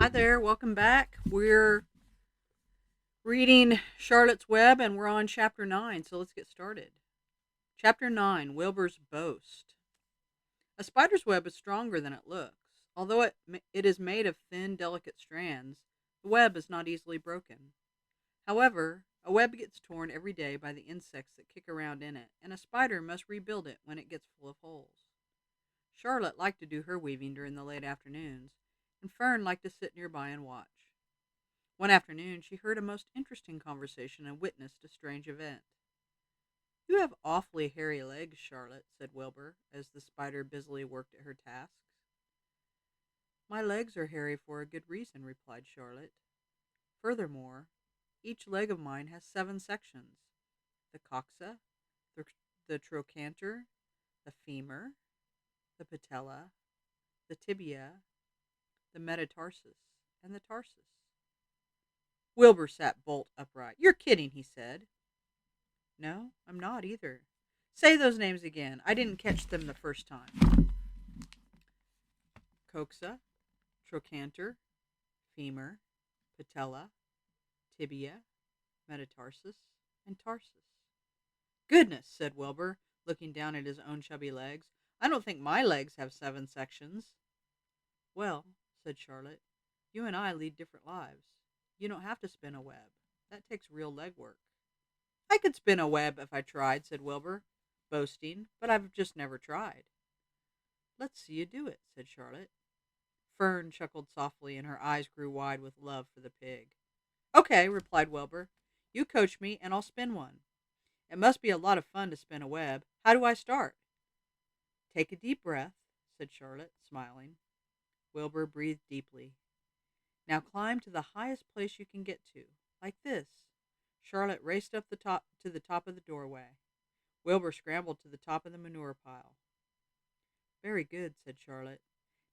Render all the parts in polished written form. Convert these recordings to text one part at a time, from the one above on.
Hi there, welcome back. We're reading Charlotte's Web and we're on chapter 9, so let's get started. Chapter 9, Wilbur's Boast. A spider's web is stronger than it looks. Although it is made of thin, delicate strands, the web is not easily broken. However, a web gets torn every day by the insects that kick around in it, and a spider must rebuild it when it gets full of holes. Charlotte liked to do her weaving during the late afternoons, and Fern liked to sit nearby and watch. One afternoon she heard a most interesting conversation and witnessed a strange event. "You have awfully hairy legs, Charlotte," said Wilbur, as the spider busily worked at her tasks. "My legs are hairy for a good reason," replied Charlotte. "Furthermore, each leg of mine has 7 sections: the coxa, the, the trochanter, the femur, the patella, the tibia, the metatarsus, and the tarsus." Wilbur sat bolt upright. "You're kidding," he said. "No, I'm not either. Say those names again. I didn't catch them the first time." Coxa, trochanter, femur, patella, tibia, metatarsus, and tarsus. "Goodness," said Wilbur, looking down at his own chubby legs. "I don't think my legs have 7 sections." "Well," said Charlotte, "you and I lead different lives. You don't have to spin a web. That takes real leg work." "I could spin a web if I tried," said Wilbur, boasting, "but I've just never tried." "Let's see you do it," said Charlotte. Fern chuckled softly, and her eyes grew wide with love for the pig. "Okay," replied Wilbur. "You coach me, and I'll spin one. It must be a lot of fun to spin a web. How do I start?" "Take a deep breath," said Charlotte, smiling. Wilbur breathed deeply. "Now climb to the highest place you can get to, like this." Charlotte raced up the top to the top of the doorway. Wilbur scrambled to the top of the manure pile. "Very good," said Charlotte.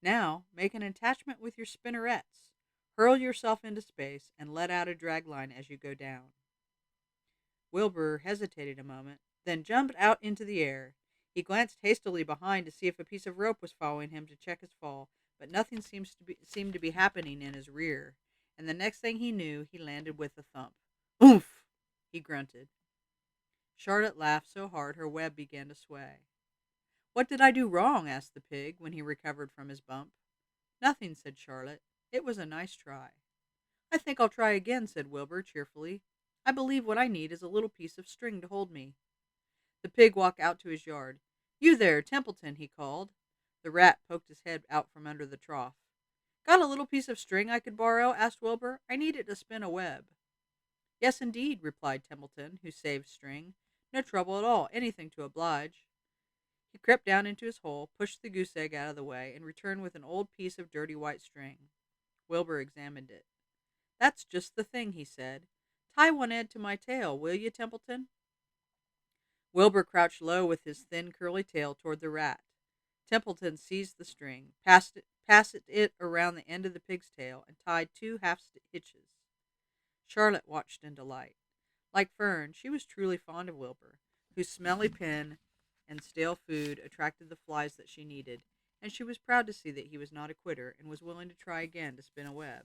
"Now make an attachment with your spinnerets. Hurl yourself into space and let out a drag line as you go down." Wilbur hesitated a moment, then jumped out into the air. He glanced hastily behind to see if a piece of rope was following him to check his fall, but nothing seemed to be happening in his rear, and the next thing he knew he landed with a thump. "Oomph!" he grunted. Charlotte laughed so hard her web began to sway. "What did I do wrong?" asked the pig when he recovered from his bump. "Nothing," said Charlotte. "It was a nice try." "I think I'll try again," said Wilbur cheerfully. "I believe what I need is a little piece of string to hold me." The pig walked out to his yard. "You there, Templeton," he called. The rat poked his head out from under the trough. "Got a little piece of string I could borrow?" asked Wilbur. "I need it to spin a web." "Yes, indeed," replied Templeton, who saved string. "No trouble at all. Anything to oblige." He crept down into his hole, pushed the goose egg out of the way, and returned with an old piece of dirty white string. Wilbur examined it. "That's just the thing," he said. "Tie one end to my tail, will you, Templeton?" Wilbur crouched low with his thin curly tail toward the rat. Templeton seized the string, passed it around the end of the pig's tail, and tied 2 half hitches. Charlotte watched in delight. Like Fern, she was truly fond of Wilbur, whose smelly pen and stale food attracted the flies that she needed, and she was proud to see that he was not a quitter and was willing to try again to spin a web.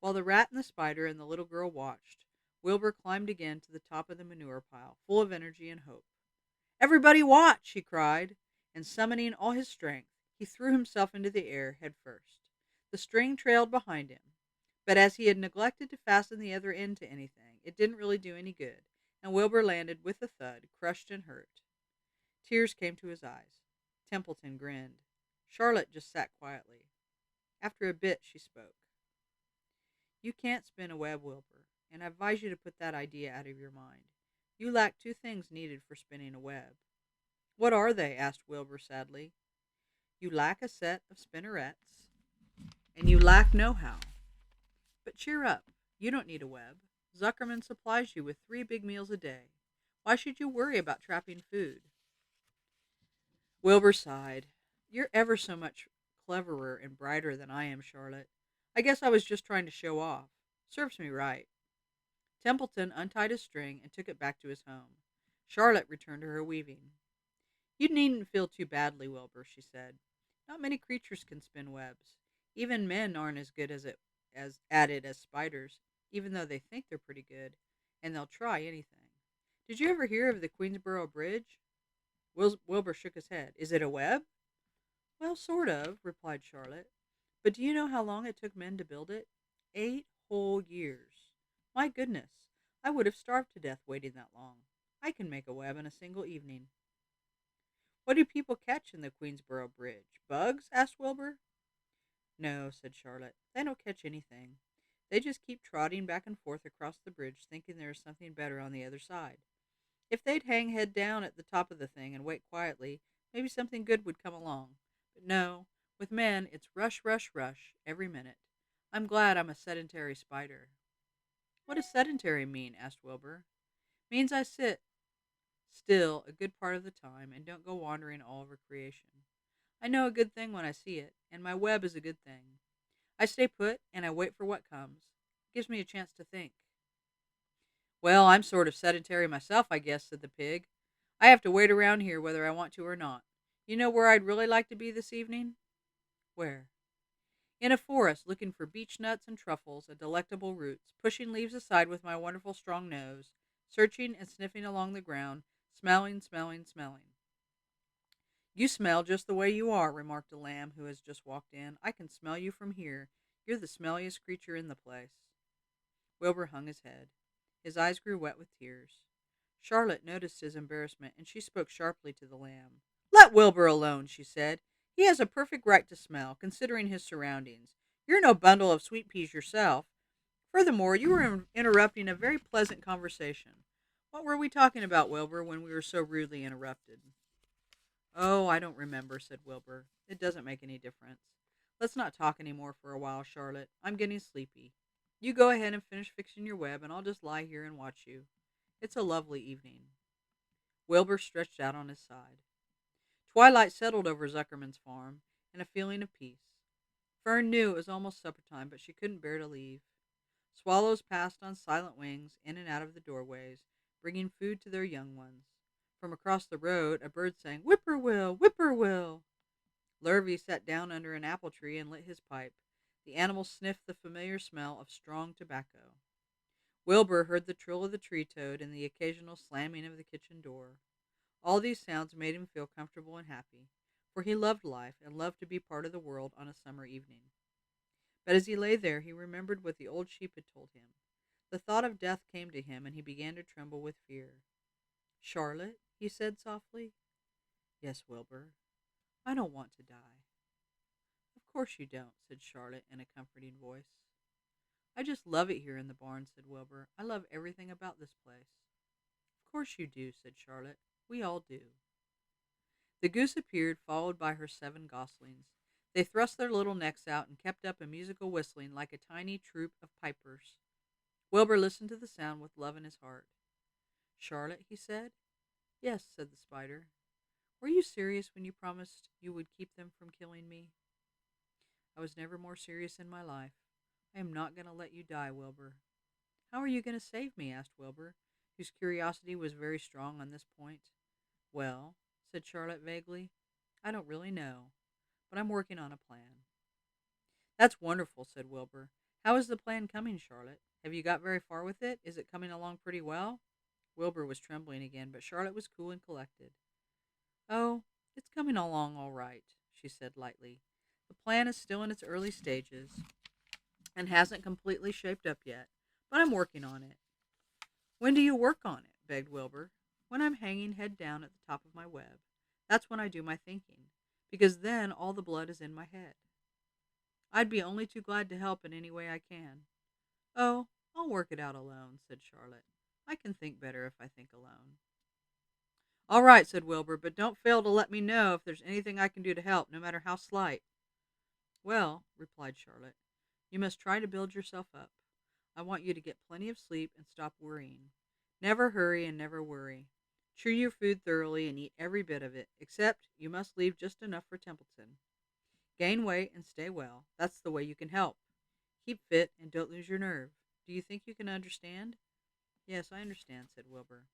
While the rat and the spider and the little girl watched, Wilbur climbed again to the top of the manure pile, full of energy and hope. "Everybody watch!" he cried, and summoning all his strength, he threw himself into the air head first. The string trailed behind him, but as he had neglected to fasten the other end to anything, it didn't really do any good, and Wilbur landed with a thud, crushed and hurt. Tears came to his eyes. Templeton grinned. Charlotte just sat quietly. After a bit, she spoke. "You can't spin a web, Wilbur, and I advise you to put that idea out of your mind. You lack 2 things needed for spinning a web." "What are they?" asked Wilbur sadly. "You lack a set of spinnerets, and you lack know-how. But cheer up. You don't need a web. Zuckerman supplies you with 3 big meals a day. Why should you worry about trapping food?" Wilbur sighed. "You're ever so much cleverer and brighter than I am, Charlotte. I guess I was just trying to show off. Serves me right." Templeton untied his string and took it back to his home. Charlotte returned to her weaving. "You needn't feel too badly, Wilbur," she said. "Not many creatures can spin webs. Even men aren't as good as at it as spiders, even though they think they're pretty good, and they'll try anything. Did you ever hear of the Queensboro Bridge? Wilbur shook his head. Is it a web? Well, sort of, replied Charlotte. But do you know how long it took men to build it? 8 whole years. My goodness, I would have starved to death waiting that long. I can make a web in a single evening. What do people catch in the Queensboro Bridge? Bugs? Asked Wilbur. No, said Charlotte. They don't catch anything. They just keep trotting back and forth across the bridge, thinking there is something better on the other side. If they'd hang head down at the top of the thing and wait quietly, maybe something good would come along. But no, with men, it's rush, rush, rush, every minute. I'm glad I'm a sedentary spider. What does sedentary mean? Asked Wilbur. Means I sit still a good part of the time and don't go wandering all over creation. I know a good thing when I see it, and my web is a good thing. I stay put and I wait for what comes. It gives me a chance to think. Well, I'm sort of sedentary myself, I guess, said the pig. I have to wait around here whether I want to or not. You know where I'd really like to be this evening? Where? In a forest, looking for beech nuts and truffles and delectable roots, pushing leaves aside with my wonderful strong nose, searching and sniffing along the ground, smelling, smelling, smelling. You smell just the way you are, remarked a lamb who has just walked in. I can smell you from here. You're the smelliest creature in the place. Wilbur hung his head. His eyes grew wet with tears. Charlotte noticed his embarrassment, and she spoke sharply to the lamb. Let Wilbur alone, she said. He has a perfect right to smell, considering his surroundings. You're no bundle of sweet peas yourself. Furthermore, you were interrupting a very pleasant conversation. What were we talking about, Wilbur, when we were so rudely interrupted? Oh, I don't remember, said Wilbur. It doesn't make any difference. Let's not talk any more for a while, Charlotte. I'm getting sleepy. You go ahead and finish fixing your web, and I'll just lie here and watch you. It's a lovely evening. Wilbur stretched out on his side. Twilight settled over Zuckerman's farm, and a feeling of peace. Fern knew it was almost supper time, but she couldn't bear to leave. Swallows passed on silent wings in and out of the doorways, bringing food to their young ones. From across the road, a bird sang, Whippoorwill, whippoorwill. Lurvy sat down under an apple tree and lit his pipe. The animal sniffed the familiar smell of strong tobacco. Wilbur heard the trill of the tree toad and the occasional slamming of the kitchen door. All these sounds made him feel comfortable and happy, for he loved life and loved to be part of the world on a summer evening. But as he lay there, he remembered what the old sheep had told him. The thought of death came to him, and he began to tremble with fear. Charlotte, he said softly. Yes, Wilbur. I don't want to die. Of course you don't, said Charlotte in a comforting voice. I just love it here in the barn, said Wilbur. I love everything about this place. Of course you do, said Charlotte. We all do. The goose appeared, followed by her 7 goslings. They thrust their little necks out and kept up a musical whistling like a tiny troop of pipers. Wilbur listened to the sound with love in his heart. Charlotte, he said. Yes, said the spider. Were you serious when you promised you would keep them from killing me? I was never more serious in my life. I am not going to let you die, Wilbur. How are you going to save me? Asked Wilbur, whose curiosity was very strong on this point. Well, said Charlotte vaguely, I don't really know, but I'm working on a plan. That's wonderful, said Wilbur. How is the plan coming, Charlotte? Have you got very far with it? Is it coming along pretty well? Wilbur was trembling again, but Charlotte was cool and collected. Oh, it's coming along all right, she said lightly. The plan is still in its early stages and hasn't completely shaped up yet, but I'm working on it. When do you work on it? Begged Wilbur. When I'm hanging head down at the top of my web. That's when I do my thinking, because then all the blood is in my head. I'd be only too glad to help in any way I can. Oh, I'll work it out alone, said Charlotte. I can think better if I think alone. All right, said Wilbur, but don't fail to let me know if there's anything I can do to help, no matter how slight. Well, replied Charlotte, you must try to build yourself up. I want you to get plenty of sleep and stop worrying. Never hurry and never worry. Chew your food thoroughly and eat every bit of it, except you must leave just enough for Templeton. Gain weight and stay well. That's the way you can help. Keep fit and don't lose your nerve. Do you think you can understand? Yes, I understand, said Wilbur.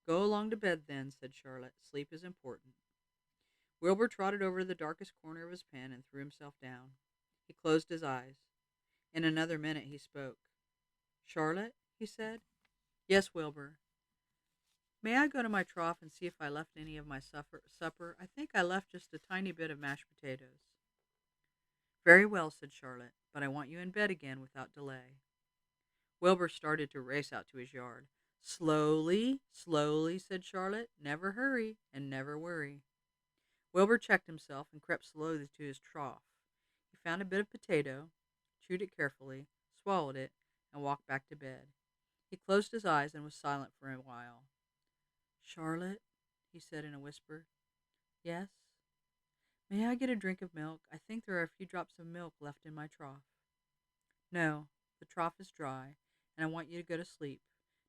Go along to bed then, said Charlotte. Sleep is important. Wilbur trotted over to the darkest corner of his pen and threw himself down. He closed his eyes. In another minute he spoke. "Charlotte," he said. "Yes, Wilbur." "May I go to my trough and see if I left any of my supper? I think I left just a tiny bit of mashed potatoes." "Very well," said Charlotte, "but I want you in bed again without delay." Wilbur started to race out to his yard. "Slowly, slowly," said Charlotte. "Never hurry and never worry." Wilbur checked himself and crept slowly to his trough. He found a bit of potato, chewed it carefully, swallowed it, and walked back to bed. He closed his eyes and was silent for a while. "Charlotte," he said in a whisper. "Yes." "May I get a drink of milk? I think there are a few drops of milk left in my trough." "No, the trough is dry, and I want you to go to sleep.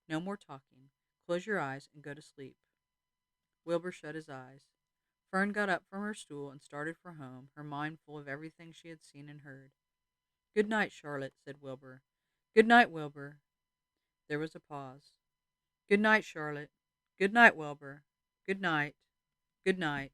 No more talking. Close your eyes and go to sleep." Wilbur shut his eyes. Fern got up from her stool and started for home, her mind full of everything she had seen and heard. "Good night, Charlotte," said Wilbur. "Good night, Wilbur." There was a pause. "Good night, Charlotte." "Good night, Wilbur." "Good night. Good night."